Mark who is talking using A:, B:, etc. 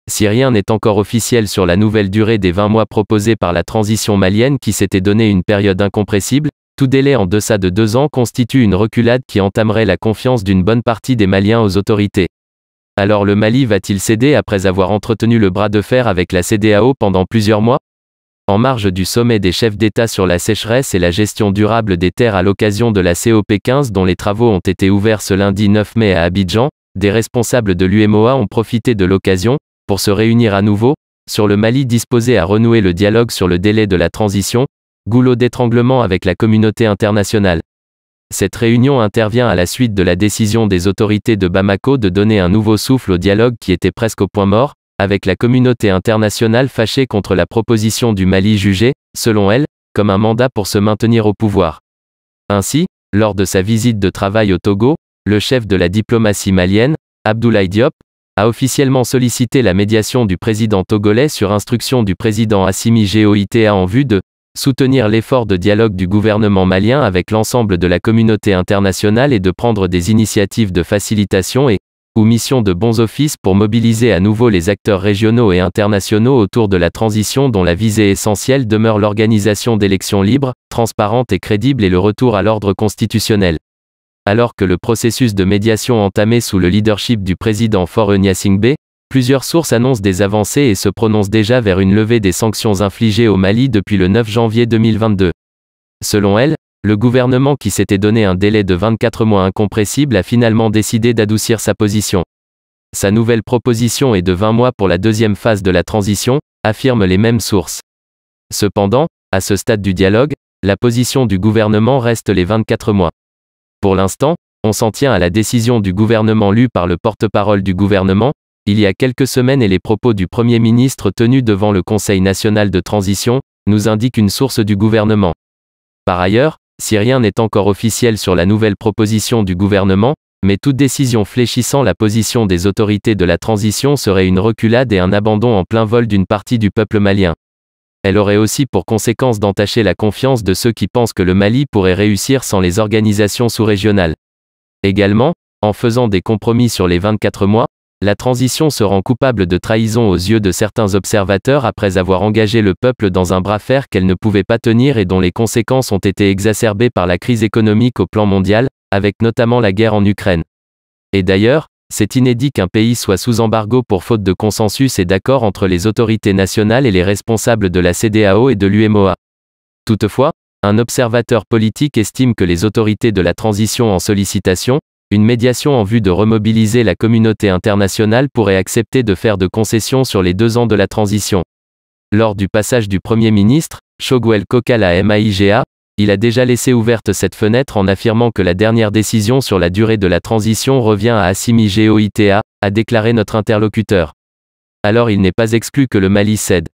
A: Si rien n'est encore officiel sur la nouvelle durée des 20 mois proposée par la transition malienne qui s'était donné une période incompressible, tout délai en deçà de 2 ans constitue une reculade qui entamerait la confiance d'une bonne partie des Maliens aux autorités. Alors le Mali va-t-il céder après avoir entretenu le bras de fer avec la CEDEAO pendant plusieurs mois? En marge du sommet des chefs d'État sur la sécheresse et la gestion durable des terres à l'occasion de la COP15 dont les travaux ont été ouverts ce lundi 9 mai à Abidjan, des responsables de l'UEMOA ont profité de l'occasion, pour se réunir à nouveau, sur le Mali disposé à renouer le dialogue sur le délai de la transition, goulot d'étranglement avec la communauté internationale. Cette réunion intervient à la suite de la décision des autorités de Bamako de donner un nouveau souffle au dialogue qui était presque au point mort, avec la communauté internationale fâchée contre la proposition du Mali jugée, selon elle, comme un mandat pour se maintenir au pouvoir. Ainsi, lors de sa visite de travail au Togo, le chef de la diplomatie malienne, Abdoulaye Diop, a officiellement sollicité la médiation du président togolais sur instruction du président Assimi Goïta en vue de soutenir l'effort de dialogue du gouvernement malien avec l'ensemble de la communauté internationale et de prendre des initiatives de facilitation ou mission de bons offices pour mobiliser à nouveau les acteurs régionaux et internationaux autour de la transition dont la visée essentielle demeure l'organisation d'élections libres, transparentes et crédibles et le retour à l'ordre constitutionnel. Alors que le processus de médiation entamé sous le leadership du président Faure Gnassingbé, plusieurs sources annoncent des avancées et se prononcent déjà vers une levée des sanctions infligées au Mali depuis le 9 janvier 2022. Selon elles, le gouvernement qui s'était donné un délai de 24 mois incompressible a finalement décidé d'adoucir sa position. Sa nouvelle proposition est de 20 mois pour la deuxième phase de la transition, affirment les mêmes sources. Cependant, à ce stade du dialogue, la position du gouvernement reste les 24 mois. Pour l'instant, on s'en tient à la décision du gouvernement lue par le porte-parole du gouvernement, il y a quelques semaines et les propos du Premier ministre tenus devant le Conseil national de transition, nous indique une source du gouvernement. Par ailleurs, si rien n'est encore officiel sur la nouvelle proposition du gouvernement, mais toute décision fléchissant la position des autorités de la transition serait une reculade et un abandon en plein vol d'une partie du peuple malien. Elle aurait aussi pour conséquence d'entacher la confiance de ceux qui pensent que le Mali pourrait réussir sans les organisations sous-régionales. Également, en faisant des compromis sur les 24 mois, la transition se rend coupable de trahison aux yeux de certains observateurs après avoir engagé le peuple dans un bras de fer qu'elle ne pouvait pas tenir et dont les conséquences ont été exacerbées par la crise économique au plan mondial, avec notamment la guerre en Ukraine. Et d'ailleurs, c'est inédit qu'un pays soit sous embargo pour faute de consensus et d'accord entre les autorités nationales et les responsables de la CEDEAO et de l'UEMOA. Toutefois, un observateur politique estime que les autorités de la transition en sollicitation, une médiation en vue de remobiliser la communauté internationale pourrait accepter de faire de concessions sur les 2 ans de la transition. Lors du passage du Premier ministre, Choguel Kokal à MAIGA, il a déjà laissé ouverte cette fenêtre en affirmant que la dernière décision sur la durée de la transition revient à Assimi Goïta, a déclaré notre interlocuteur. Alors il n'est pas exclu que le Mali cède.